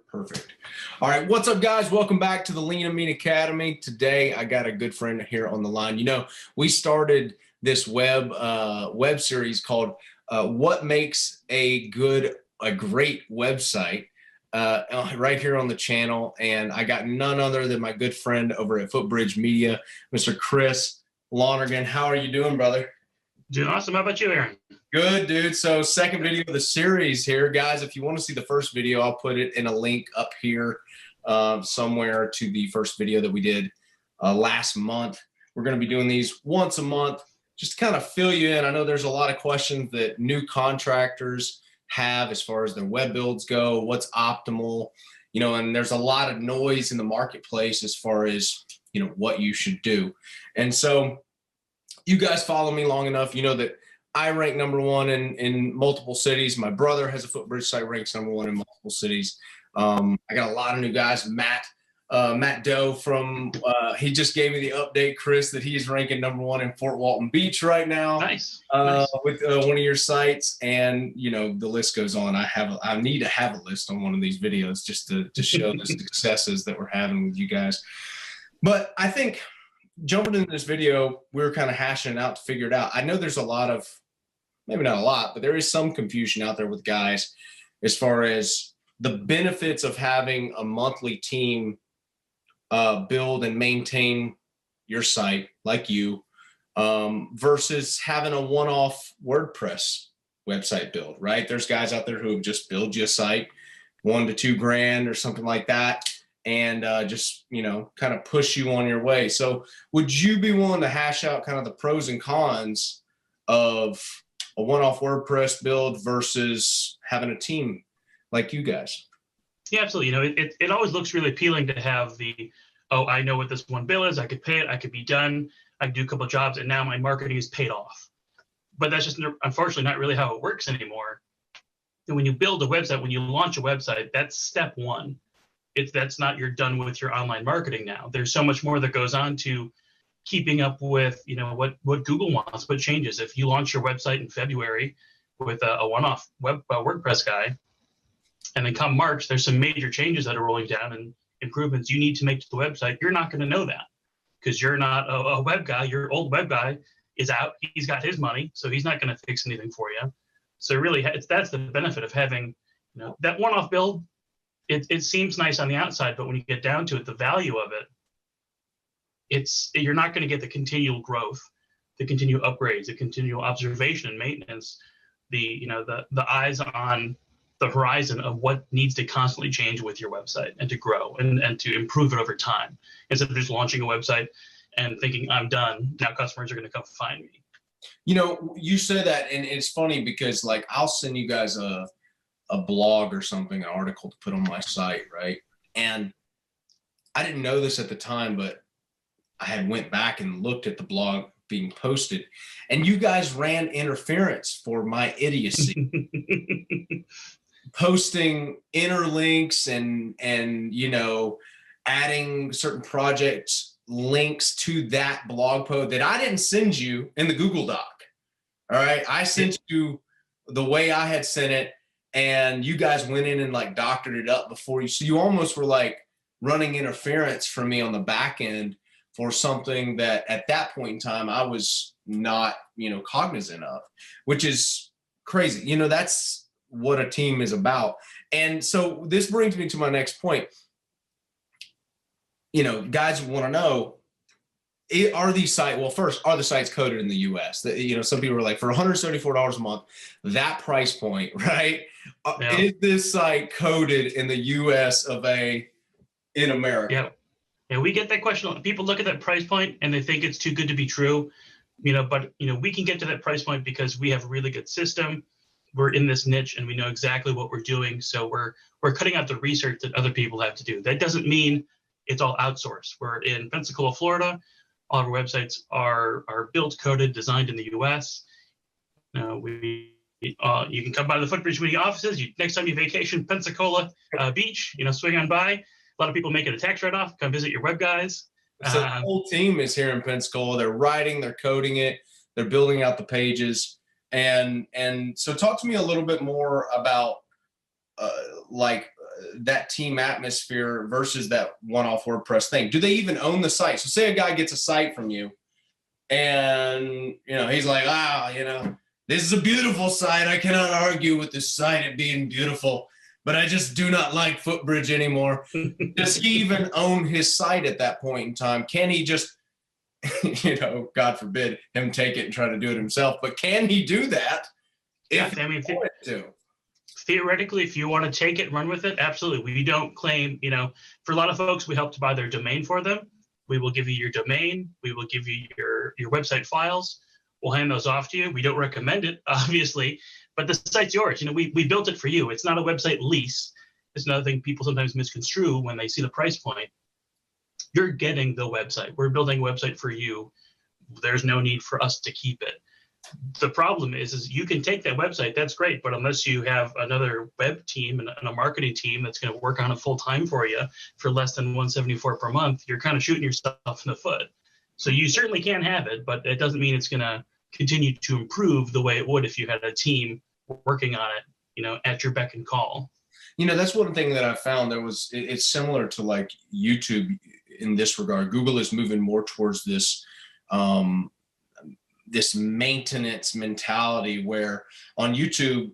Perfect. All right. What's up, guys? Welcome back to the Lean and Mean Academy. Today, I got a good friend here on the line. You know, we started this web series called What Makes a Great Website right here on the channel. And I got none other than my good friend over at Footbridge Media, Mr. Chris Lonergan. How are you doing, brother? Doing awesome. How about you, Aaron? Good, dude. So second video of the series here, guys. If you want to see the first video, I'll put it in a link up here somewhere to the first video that we did last month. We're going to be doing these once a month, just to kind of fill you in. I know there's a lot of questions that new contractors have as far as their web builds go, what's optimal, you know, and there's a lot of noise in the marketplace as far as, you know, what you should do. And so you guys follow me long enough, you know that I rank #1 in multiple cities. My brother has a Footbridge site, ranks #1 in multiple cities. I got a lot of new guys. Matt Doe from, he just gave me the update, Chris, that he's ranking #1 in Fort Walton Beach right now. Nice. With one of your sites, and you know the list goes on. I need to have a list on one of these videos just to show the successes that we're having with you guys. But I think jumping into this video, we were kind of hashing it out to figure it out. I know there's a lot of, maybe not a lot, but there is some confusion out there with guys as far as the benefits of having a monthly team build and maintain your site like you versus having a one-off WordPress website build, right? There's guys out there who just build you a site, $1 to $2 grand or something like that, and just, you know, kind of push you on your way. So would you be willing to hash out kind of the pros and cons of a one-off WordPress build versus having a team like you guys? Yeah, absolutely. You know, it always looks really appealing to have the, oh, I know what this one bill is. I could pay it. I could be done. I could do a couple of jobs, and now my marketing is paid off. But that's just unfortunately not really how it works anymore. And when you build a website, when you launch a website, that's step one. That's not you're done with your online marketing now. There's so much more that goes on to keeping up with, you know, what Google wants, what changes. If you launch your website in February with a one-off WordPress guy, and then come March, there's some major changes that are rolling down and improvements you need to make to the website, you're not going to know that because you're not a web guy. Your old web guy is out. He's got his money, so he's not going to fix anything for you. So really, that's the benefit of having, you know, that one-off build. It seems nice on the outside, but when you get down to it, the value of it, you're not going to get the continual growth, the continual upgrades, the continual observation and maintenance, the eyes on the horizon of what needs to constantly change with your website and to grow and to improve it over time, instead of just launching a website and thinking I'm done. Now customers are going to come find me. You know, you say that, and it's funny because like I'll send you guys a blog or something, an article to put on my site, right? And I didn't know this at the time, but I had went back and looked at the blog being posted, and you guys ran interference for my idiocy. Posting interlinks and you know, adding certain projects links to that blog post that I didn't send you in the Google Doc. All right, I sent you the way I had sent it, and you guys went in and like doctored it up before you. So you almost were like running interference for me on the back end for something that at that point in time I was not, you know, cognizant of, which is crazy. You know, that's what a team is about. And so this brings me to my next point. You know, guys want to know, are these sites, well, first, are the sites coded in the US? You know, some people are like, for $174 a month, that price point, right? Yeah. Is this site coded in the US of A in America? Yeah. Yeah, we get that question. People look at that price point and they think it's too good to be true, you know, but, you know, we can get to that price point because we have a really good system. We're in this niche and we know exactly what we're doing. So we're cutting out the research that other people have to do. That doesn't mean it's all outsourced. We're in Pensacola, Florida. All of our websites are built, coded, designed in the US. You can come by the Footbridge Media offices. Next time you vacation Pensacola Beach, you know, swing on by. A lot of people make it a tax write-off. Come visit your web guys. So the whole team is here in Pensacola. They're writing, they're coding it, they're building out the pages. And so talk to me a little bit more about like that team atmosphere versus that one-off WordPress thing? Do they even own the site? So say a guy gets a site from you and, he's like, this is a beautiful site. I cannot argue with this site it being beautiful, but I just do not like Footbridge anymore. Does he even own his site at that point in time? Can he just, God forbid him take it and try to do it himself, but can he do that? Yeah, I mean, theoretically, if you want to take it and run with it, absolutely. We don't claim, for a lot of folks, we help to buy their domain for them. We will give you your domain. We will give you your website files. We'll hand those off to you. We don't recommend it, obviously, but the site's yours. We built it for you. It's not a website lease. It's another thing people sometimes misconstrue when they see the price point. You're getting the website. We're building a website for you. There's no need for us to keep it. The problem is you can take that website, that's great, but unless you have another web team and a marketing team that's going to work on it full time for you for less than $174 per month, you're kind of shooting yourself in the foot. So you certainly can have it, but it doesn't mean it's going to continue to improve the way it would if you had a team working on it, at your beck and call. That's one thing that I found. It's similar to like YouTube in this regard. Google is moving more towards this this maintenance mentality where on YouTube,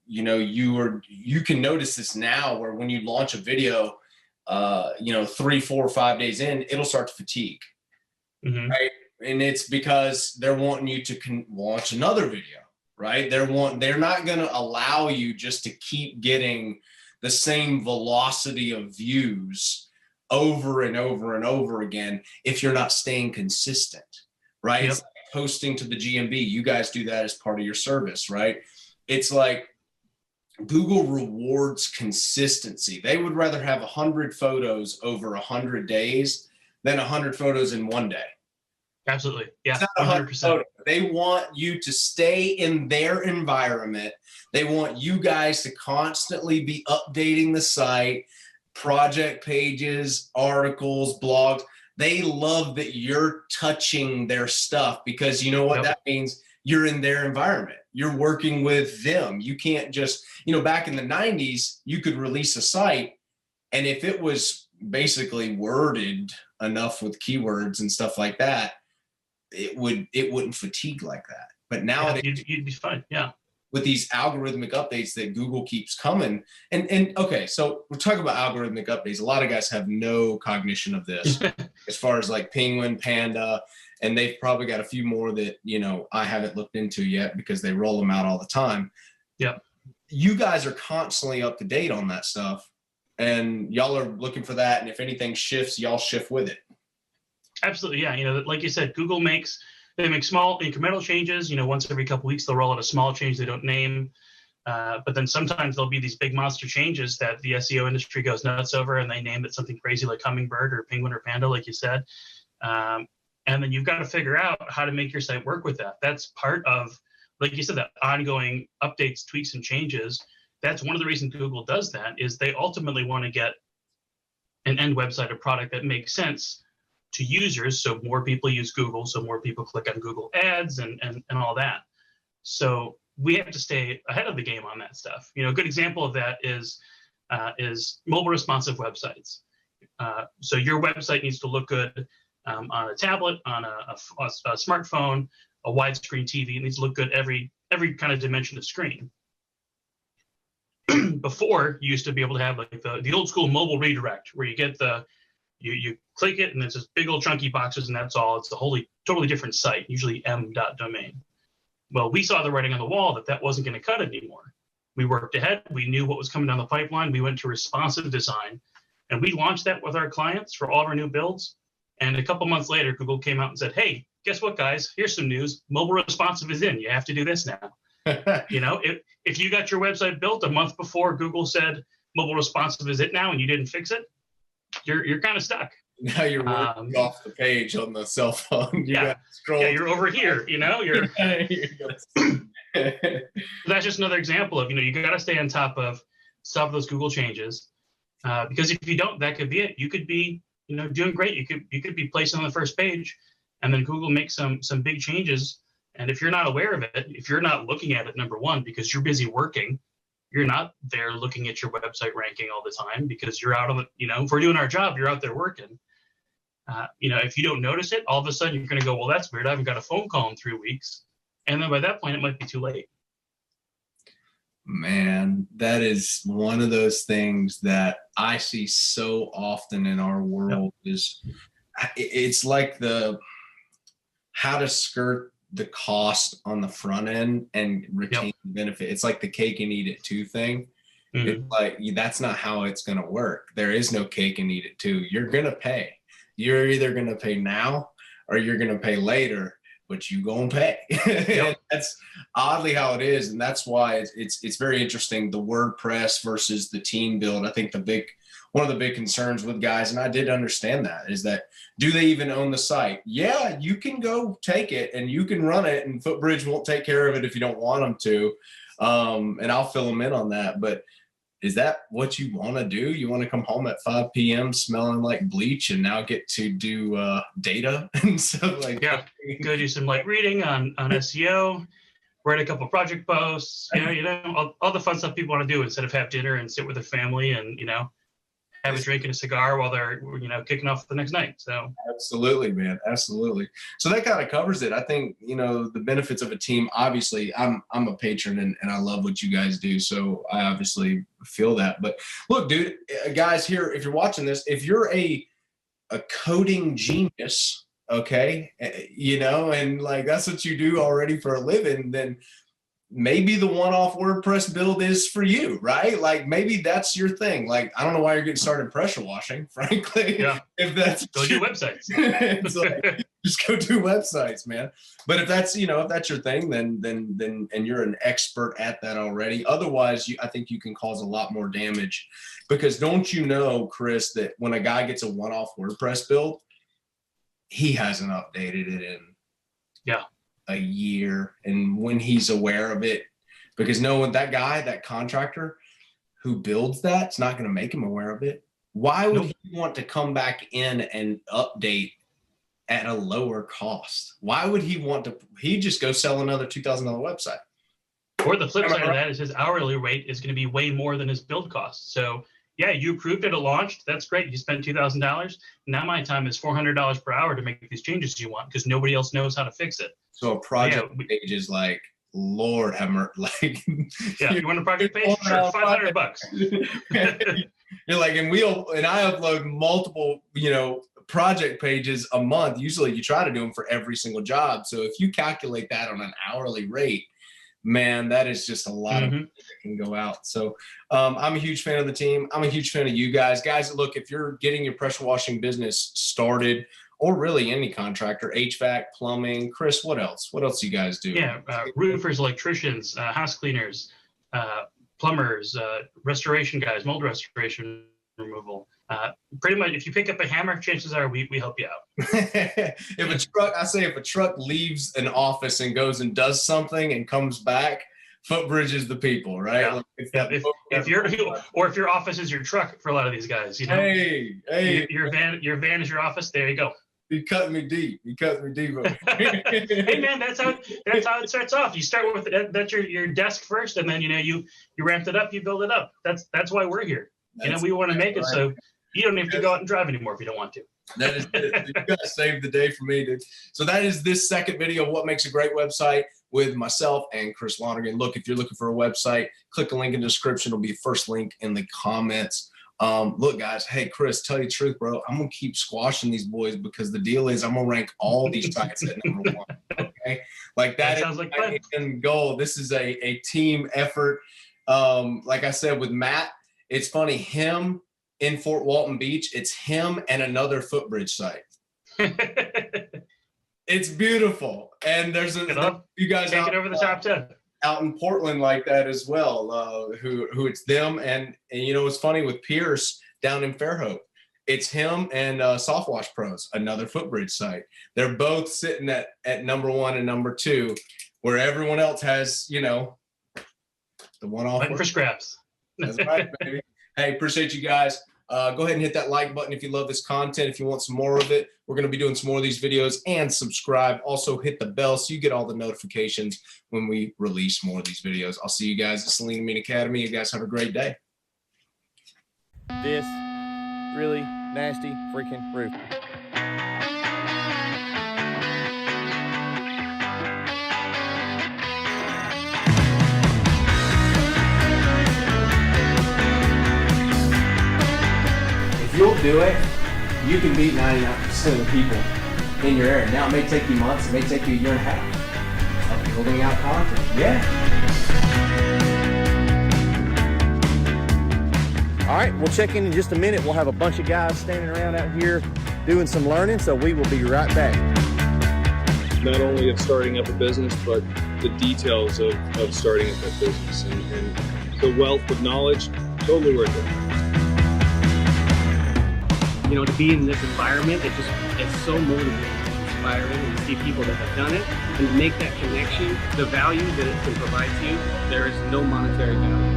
you can notice this now where when you launch a video, 3, 4, 5 days in, it'll start to fatigue, right? And it's because they're wanting you to launch another video, right? They're not going to allow you just to keep getting the same velocity of views over and over and over again if you're not staying consistent, right? Yep. It's like posting to the GMB. You guys do that as part of your service, right? It's like Google rewards consistency. They would rather have 100 photos over 100 days than 100 photos in one day. Absolutely. Yeah. It's not 100%. Photos. They want you to stay in their environment. They want you guys to constantly be updating the site, project pages, articles, blogs. They love that you're touching their stuff because you know what that means? You're in their environment. You're working with them. You can't just, back in the 90s, you could release a site, and if it was basically worded enough with keywords and stuff like that, it wouldn't fatigue like that. But nowadays, you'd be fine. Yeah. With these algorithmic updates that Google keeps coming. And okay, so we're talking about algorithmic updates. A lot of guys have no cognition of this as far as like Penguin, Panda, and they've probably got a few more that, I haven't looked into yet because they roll them out all the time. Yep. You guys are constantly up to date on that stuff, and y'all are looking for that. And if anything shifts, y'all shift with it. Absolutely. Yeah. Like you said, Google makes small incremental changes. Once every couple of weeks, they'll roll out a small change they don't name. But then sometimes there'll be these big monster changes that the SEO industry goes nuts over, and they name it something crazy like Hummingbird or Penguin or Panda, like you said. And then you've got to figure out how to make your site work with that. That's part of, like you said, that ongoing updates, tweaks, and changes. That's one of the reasons Google does that, is they ultimately want to get an end website, a product that makes sense to users, so more people use Google, so more people click on Google ads and all that. So we have to stay ahead of the game on that stuff. A good example of that is mobile responsive websites. So your website needs to look good on a tablet, on a smartphone, a widescreen TV. It needs to look good every kind of dimension of screen. Before, you used to be able to have like the old school mobile redirect, where you get you click it and it's just big old chunky boxes and that's all. It's a totally different site, usually m.domain. Well, we saw the writing on the wall that wasn't going to cut it anymore. We worked ahead. We knew what was coming down the pipeline. We went to responsive design, and we launched that with our clients for all of our new builds. And a couple months later, Google came out and said, hey, guess what, guys? Here's some news. Mobile responsive is in. You have to do this now. If you got your website built a month before Google said mobile responsive is it now and you didn't fix it, you're kind of stuck. Now you're working off the page on the cell phone. You're over here. That's just another example of you got to stay on top of some of those Google changes, because if you don't, that could be it. You could be doing great. You could be placed on the first page, and then Google makes some big changes. And if you're not aware of it, if you're not looking at it, number one, because you're busy working, you're not there looking at your website ranking all the time because you're out of it. If we're doing our job, you're out there working. If you don't notice it, all of a sudden you're going to go, well, that's weird. I haven't got a phone call in 3 weeks. And then by that point, it might be too late. Man, that is one of those things that I see so often in our world. Is it's like how to skirt the cost on the front end and retain the benefit. It's like the cake and eat it too thing. It's like, that's not how it's going to work. There is no cake and eat it too. You're going to pay. You're either going to pay now or you're going to pay later, but you going to pay. That's oddly how it is. And that's why it's very interesting. The WordPress versus the team build. I think one of the big concerns with guys, and I did understand that, is that do they even own the site? Yeah, you can go take it and you can run it, and Footbridge won't take care of it if you don't want them to. And I'll fill them in on that. But is that what you want to do? You want to come home at 5 p.m. smelling like bleach and now get to do data and stuff like that? Go do some light reading on SEO, write a couple project posts, all the fun stuff people want to do instead of have dinner and sit with their family and, have a drink and a cigar while they're, kicking off the next night. So absolutely, man. Absolutely. So that kind of covers it. I think, the benefits of a team, obviously I'm a patron and I love what you guys do. So I obviously feel that, but look, dude, guys here, if you're watching this, if you're a coding genius, okay, and like, that's what you do already for a living, then maybe the one-off WordPress build is for you, right? Like maybe that's your thing. Like, I don't know why you're getting started pressure washing, frankly. Yeah. If that's go do websites. It's like, just go do websites, man. But if that's your thing, then and you're an expert at that already. Otherwise, I think you can cause a lot more damage, because don't you know, Chris, that when a guy gets a one-off WordPress build, he hasn't updated it in a year, and when he's aware of it, because knowing that contractor who builds that's not going to make him aware of it. Why would he want to come back in and update at a lower cost? Why would he want to? He just go sell another $2,000 website. Or the flip side of that is his hourly rate is going to be way more than his build cost. So yeah, you approved it, it launched. That's great. You spent $2,000. Now my time is $400 per hour to make these changes you want because nobody else knows how to fix it. So a project page is like, Lord have mercy. Like, you want a project page? Sure, $500. You're like, and I upload multiple, project pages a month. Usually you try to do them for every single job. So if you calculate that on an hourly rate, man, that is just a lot of that can go out. So I'm a huge fan of the team. I'm a huge fan of you guys. Guys, look, if you're getting your pressure washing business started, or really any contractor, HVAC, plumbing, Chris, what else? What else do you guys do? Yeah, roofers, electricians, house cleaners, plumbers, restoration guys, mold restoration removal. Pretty much, if you pick up a hammer, chances are we help you out. If a truck leaves an office and goes and does something and comes back, Footbridge is the people, right? Yeah. Like if your office is your truck for a lot of these guys, Hey, your van is your office. There you go. You cut me deep. Hey man, that's how it starts off. You start with that's your desk first, and then you ramp it up, you build it up. That's why we're here. We want to make it so you don't have to go out and drive anymore if you don't want to. That is it. You guys saved the day for me, dude. So that is this second video of what makes a great website with myself and Chris Lonergan. Look, if you're looking for a website, click the link in the description. It'll be the first link in the comments. Look, guys, hey, Chris, tell you the truth, bro. I'm going to keep squashing these boys because the deal is I'm going to rank all these sites at number one. Okay? Like that sounds like my end goal. This is a team effort. Like I said, with Matt, it's funny, him in Fort Walton Beach, it's him and another Footbridge site. It's beautiful. And there's you guys out over the top 10 out in Portland like that as well, who it's them. And it's funny with Pierce down in Fairhope, it's him and Soft Wash Pros, another Footbridge site. They're both sitting at number one and number two, where everyone else has, the one off for scraps. That's right, baby. Hey, appreciate you guys. Go ahead and hit that like button if you love this content. If you want some more of it, we're going to be doing some more of these videos, and subscribe. Also hit the bell so you get all the notifications when we release more of these videos. I'll see you guys at Selena Mean Academy. You guys have a great day. This really nasty freaking roof. If you'll do it, you can beat 99% of the people in your area. Now, it may take you months, it may take you a year and a half of building out content. Yeah. All right, we'll check in just a minute. We'll have a bunch of guys standing around out here doing some learning, so we will be right back. Not only of starting up a business, but the details of starting up that business and the wealth of knowledge, totally worth it. You know, to be in this environment, it's so motivating and inspiring, and to see people that have done it and make that connection, the value that it can provide to you, there is no monetary value.